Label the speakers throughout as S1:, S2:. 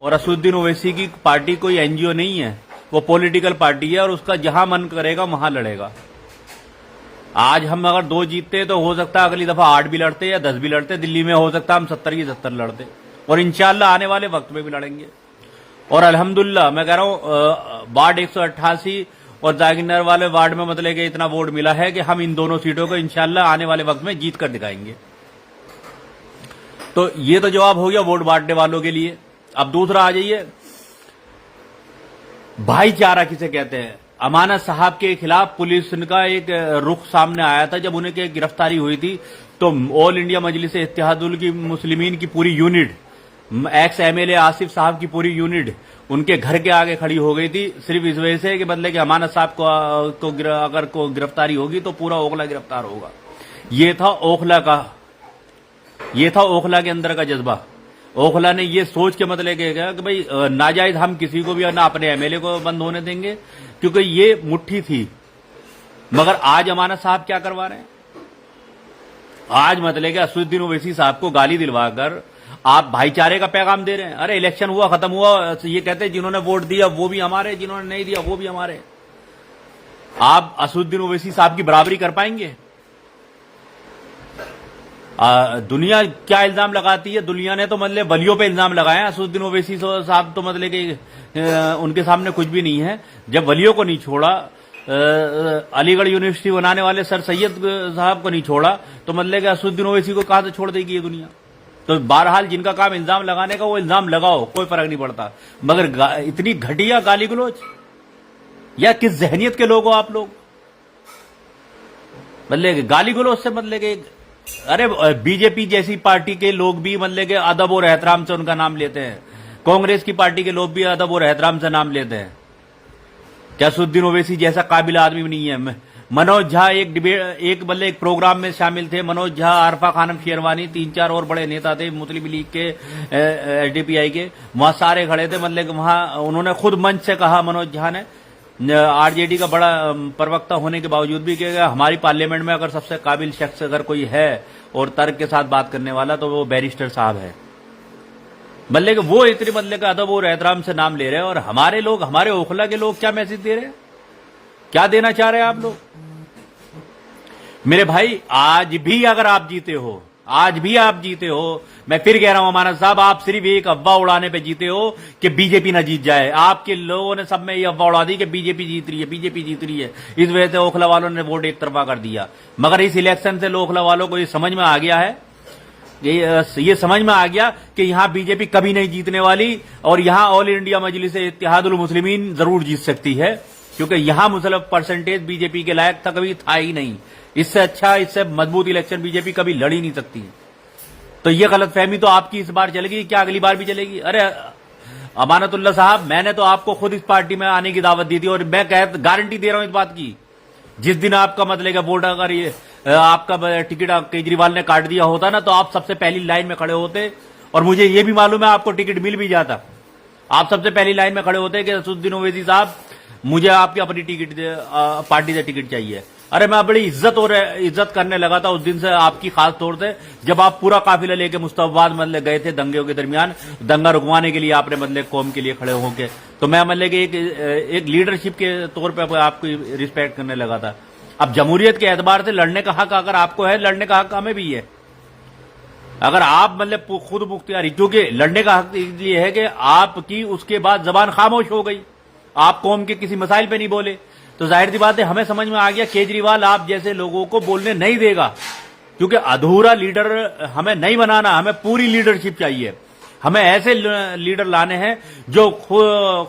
S1: और असदुद्दीन ओवैसी की पार्टी कोई एनजीओ नहीं है, वो पॉलिटिकल पार्टी है और उसका जहां मन करेगा वहां लड़ेगा। आज हम अगर 2 जीतते तो हो सकता है अगली दफा 8 भी लड़ते या 10 भी लड़ते। दिल्ली में हो सकता है हम 70 की 70 लड़ते और इंशाल्लाह आने वाले वक्त में भी लड़ेंगे। और अल्हम्दुलिल्लाह मैं कह रहा हूं वार्ड 188 और जागिरनगर वाले वार्ड में मतलब कि इतना वोट मिला है कि हम इन दोनों सीटों को इंशाल्लाह आने वाले वक्त में जीत कर दिखाएंगे। तो ये तो जवाब हो गया वोट बांटने वालों के लिए। अब दूसरा आ जाइए, भाईचारा किसे कहते हैं। अमानत साहब के खिलाफ पुलिस का एक रुख सामने आया था जब उन्हें गिरफ्तारी हुई थी, तो ऑल इंडिया मजलिस इत्तेहादुल की मुस्लिमीन की पूरी यूनिट, एक्स एमएलए आसिफ साहब की पूरी यूनिट उनके घर के आगे खड़ी हो गई थी, सिर्फ इस वजह से कि मतलब कि अमानत साहब को अगर गिरफ्तारी होगी तो पूरा ओखला गिरफ्तार होगा। ये था ओखला के अंदर का जज्बा। ओखला ने ये सोच के मतलब कि भाई नाजायज हम किसी को भी ना अपने एमएलए को बंद होने देंगे, क्योंकि ये मुट्ठी थी। मगर आज अमानत साहब क्या करवा रहे हैं, आज मतलब कि असदुद्दीन ओवैसी साहब को गाली दिलवाकर आप भाईचारे का पैगाम दे रहे हैं। अरे इलेक्शन हुआ, खत्म हुआ, ये कहते हैं जिन्होंने वोट दिया वो भी हमारे, जिन्होंने नहीं दिया वो भी हमारे। आप असदुद्दीन ओवैसी साहब की बराबरी कर पाएंगे? दुनिया क्या इल्जाम लगाती है, दुनिया ने तो मतलब वलियों पे इल्जाम लगाए हैं। असदुद्दीन ओवैसी साहब तो मतलब कि उनके सामने कुछ भी नहीं है। जब वलियों को नहीं छोड़ा, अलीगढ़ यूनिवर्सिटी बनाने वाले सर सैयद साहब को नहीं छोड़ा, तो मतलब कि असदुद्दीन ओवैसी को कहां से छोड़ देगी ये दुनिया। तो बहरहाल जिनका काम इल्जाम लगाने का वो इल्जाम लगाओ, कोई फर्क नहीं पड़ता। मगर इतनी घटिया गाली गलौज, या किस जहनियत के लोग हो आप लोग। मतलब गाली गलौज से मतलब कि अरे बीजेपी जैसी पार्टी के लोग भी मतलब के अदब और एहतराम से उनका नाम लेते हैं, कांग्रेस की पार्टी के लोग भी अदब और एहतराम से नाम लेते हैं। क्या असदुद्दीन ओवैसी जैसा काबिल आदमी नहीं है। मनोज झा एक प्रोग्राम में शामिल थे। मनोज झा, आरफा खानम शेरवानी, 3-4 और बड़े नेता थे मुस्लिम लीग के, एसडीपीआई के, वहां सारे खड़े थे। मतलब वहां उन्होंने खुद मंच से कहा, मनोज झा ने, आरजेडी का बड़ा प्रवक्ता होने के बावजूद भी, कि हमारी पार्लियामेंट में अगर सबसे काबिल शख्स अगर कोई है और तर्क के साथ बात करने वाला तो वो बैरिस्टर साहब है। मतलब वो इतनी मतलब का अदब और एहतराम से नाम ले रहे हैं, और हमारे लोग, हमारे ओखला के लोग क्या मैसेज दे रहे हैं, क्या देना चाह रहे हैं आप लोग। मेरे भाई आज भी अगर आप जीते हो, आज भी आप जीते हो, मैं फिर कह रहा हूं अमानत साहब, आप सिर्फ एक अफवाह उड़ाने पे जीते हो कि बीजेपी ना जीत जाए। आपके लोगों ने सब में ये अफवाह उड़ा दी कि बीजेपी जीत रही है, बीजेपी जीत रही है, इस वजह से ओखला वालों ने वोट एक तरफा कर दिया। मगर इस इलेक्शन से ओखला वालों को ये समझ में आ गया है, ये समझ में आ गया कि यहां बीजेपी कभी नहीं जीतने वाली, और यहां ऑल इंडिया मजलिस इत्तेहादुल मुस्लिमीन जरूर जीत सकती है, क्योंकि यहां मुस्लिम परसेंटेज बीजेपी के लायक था कभी था ही नहीं। इससे अच्छा, इससे मजबूत इलेक्शन बीजेपी कभी लड़ ही नहीं सकती। तो ये गलतफहमी तो आपकी इस बार चलेगी, क्या अगली बार भी चलेगी? अरे अमानतुल्ला साहब, मैंने तो आपको खुद इस पार्टी में आने की दावत दी थी, और मैं गारंटी दे रहा हूं इस बात की, जिस दिन आपका मतलब वोट अगर ये आपका टिकट केजरीवाल ने काट दिया होता ना, तो आप सबसे पहली लाइन में खड़े होते, और मुझे ये भी मालूम है आपको टिकट मिल भी जाता। आप सबसे पहली लाइन में खड़े होते कि असदुद्दीन ओवैसी साहब, मुझे आपकी अपनी टिकट, पार्टी से टिकट चाहिए। अरे मैं बड़ी इज्जत करने लगा था उस दिन से आपकी, खास तौर से जब आप पूरा काफिला लेके मुस्तफाबाद मतलब गए थे दंगे के दरमियान, दंगा रुकवाने के लिए आपने मतलब कौम के लिए खड़े होके, तो मैं मतलब कि एक लीडरशिप के तौर पे आपकी रिस्पेक्ट करने लगा था। अब जमहूरियत के एतबार से लड़ने का हक अगर आपको है, लड़ने का हक हमें भी है। अगर आप मतलब खुद मुख्तियारी, क्योंकि लड़ने का हक ये है कि आपकी उसके बाद जबान खामोश हो गई, आप कौम के किसी मसाइल पे नहीं बोले, तो जाहिर सी बात है हमें समझ में आ गया केजरीवाल आप जैसे लोगों को बोलने नहीं देगा, क्योंकि अधूरा लीडर हमें नहीं बनाना, हमें पूरी लीडरशिप चाहिए। हमें ऐसे लीडर लाने हैं जो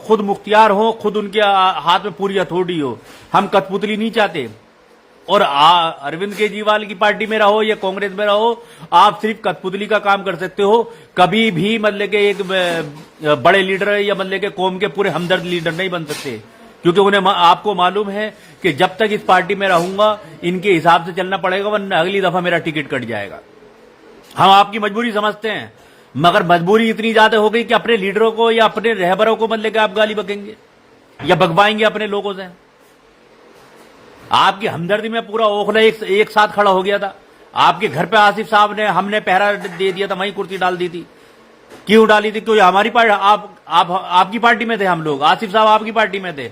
S1: खुद मुख्तियार हो, खुद उनके हाथ में पूरी अथॉरिटी हो। हम कठपुतली नहीं चाहते। और अरविंद केजरीवाल की पार्टी में रहो या कांग्रेस में रहो, आप सिर्फ कठपुतली का काम कर सकते हो, कभी भी मतलब के एक बड़े लीडर या मतलब के कौम के पूरे हमदर्द लीडर नहीं बन सकते, क्योंकि उन्हें आपको मालूम है कि जब तक इस पार्टी में रहूंगा इनके हिसाब से चलना पड़ेगा, वरना अगली दफा मेरा टिकट कट जाएगा। हम आपकी मजबूरी समझते हैं, मगर मजबूरी इतनी ज्यादा हो गई कि अपने लीडरों को या अपने रहबरों को मतलब कि आप गाली बकेंगे या बकवाएंगे अपने लोगों से। आपकी हमदर्दी में पूरा ओखला एक साथ खड़ा हो गया था। आपके घर पे आसिफ साहब ने, हमने पहरा दे दिया था, वहीं कुर्सी डाल दी थी। क्यों डाली थी? कोई हमारी पार्टी, आप आपकी पार्टी में थे हम लोग, आसिफ साहब आपकी पार्टी में थे।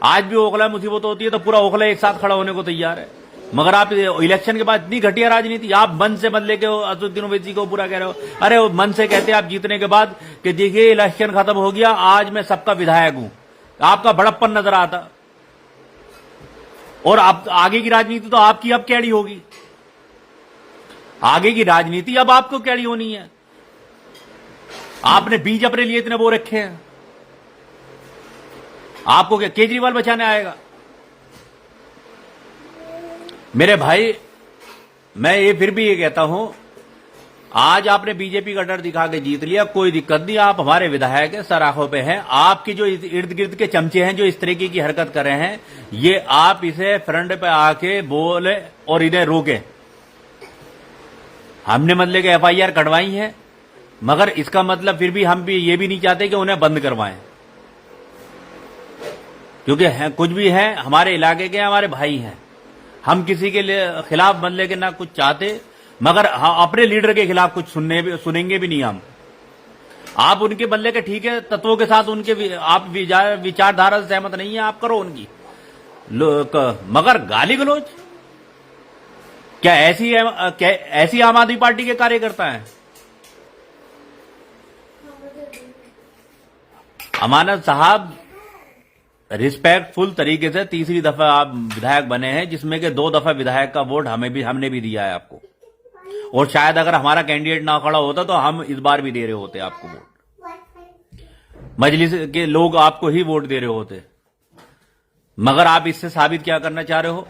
S1: आज भी ओखला मुसीबत होती है तो पूरा ओखला एक साथ खड़ा होने को तैयार है। मगर आप इलेक्शन के बाद इतनी घटिया राजनीति, आप मन से मत लेके असदुद्दीन ओवैसी को पूरा कह रहे हो। अरे वो मन से कहते हैं आप जीतने के बाद कि देखिए इलेक्शन खत्म हो गया, आज मैं सबका विधायक हूं। आपका बड़प्पन नजर आता। और आप आगे की राजनीति तो आपकी अब कैडी होगी, आगे की राजनीति अब आपको कैडी होनी है। आपने बीज अपने लिए इतने वो रखे हैं, आपको क्या केजरीवाल बचाने आएगा? मेरे भाई, मैं ये फिर भी ये कहता हूं, आज आपने बीजेपी का डर दिखा के जीत लिया, कोई दिक्कत नहीं, आप हमारे विधायक हैं, सराखों पे हैं। आपकी जो इर्द गिर्द के चमचे हैं जो इस तरीके की हरकत कर रहे हैं, ये आप इसे फ्रंट पे आके बोले और इन्हें रोके। हमने मतलब कि FIR कटवाई है, मगर इसका मतलब फिर भी हम भी ये भी नहीं चाहते कि उन्हें बंद करवाएं, क्योंकि कुछ भी है हमारे इलाके के, हमारे भाई हैं। हम किसी के लिए खिलाफ मतलब के ना कुछ चाहते, मगर अपने लीडर के खिलाफ कुछ सुनेंगे भी नहीं हम। आप उनके बल्ले के ठीक है तत्वों के साथ उनके आप विचारधारा से सहमत नहीं है, आप करो उनकी, मगर गाली गलौज क्या ऐसी आम आदमी पार्टी के कार्यकर्ता हैं? अमानत साहब रिस्पेक्टफुल तरीके से तीसरी दफा आप विधायक बने हैं, जिसमें के 2 दफा विधायक का वोट हमने भी दिया है आपको। और शायद अगर हमारा कैंडिडेट ना खड़ा होता तो हम इस बार भी दे रहे होते आपको वोट, मजलिस के लोग आपको ही वोट दे रहे होते। मगर आप इससे साबित क्या करना चाह रहे हो?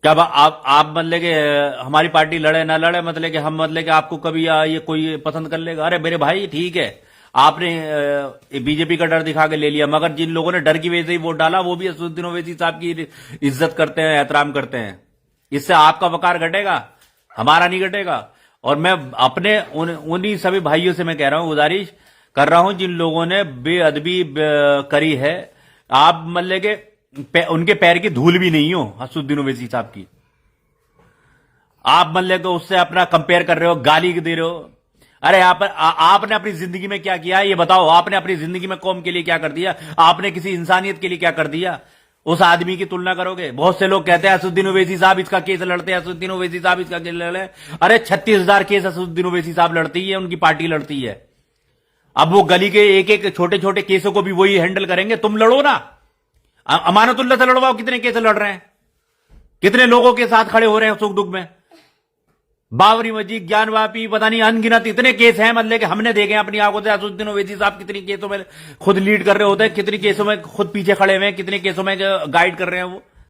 S1: क्या आप मतलब कि हमारी पार्टी लड़े ना लड़े, मतलब कि हम मतलब कि आपको कभी ये कोई पसंद कर लेगा? अरे मेरे भाई ठीक है, आपने बीजेपी का डर दिखा के ले लिया, मगर जिन लोगों ने डर की वजह से ही वोट डाला वो भी असदुद्दीन ओवैसी साहब की इज्जत करते हैं, एहतराम करते हैं। इससे आपका वकार घटेगा, हमारा नहीं घटेगा। और मैं अपने उन्हीं सभी भाइयों से मैं कह रहा हूं, गुजारिश कर रहा हूं, जिन लोगों ने बेअदबी करी है, आप मतलब के उनके पैर की धूल भी नहीं हो असदुद्दीन ओवैसी साहब की। आप मतलब के उससे अपना कंपेयर कर रहे हो, गाली दे रहे हो। अरे आपने अपनी जिंदगी में क्या किया ये बताओ? आपने अपनी जिंदगी में कौम के लिए क्या कर दिया? आपने किसी इंसानियत के लिए क्या कर दिया? उस आदमी की तुलना करोगे? बहुत से लोग कहते हैं असदुद्दीन ओवैसी साहब इसका केस लड़ते हैं, असदुद्दीन ओवैसी साहब इसका केस लड़े। अरे 36,000 केस असदुद्दीन ओवैसी साहब लड़ती है, उनकी पार्टी लड़ती है। अब वो गली के एक एक छोटे छोटे केसों को भी वही हैंडल करेंगे, तुम लड़ो ना। अमानतुल्लाह से लड़वाओ, कितने केस लड़ रहे हैं, कितने लोगों के साथ खड़े हो रहे हैं सुख दुख में। बाबरी मस्जिद, ज्ञानवापी, पता नहीं अनगिनत इतने केस हैं, मतलब कि हमने देखे हैं अपनी आंखों से। असदुद्दीन ओवैसी साहब कितनी केसों में खुद लीड कर रहे होते हैं, कितनी केसों में खुद पीछे खड़े हुए हैं, कितने केसों में गाइड कर रहे हैं वो।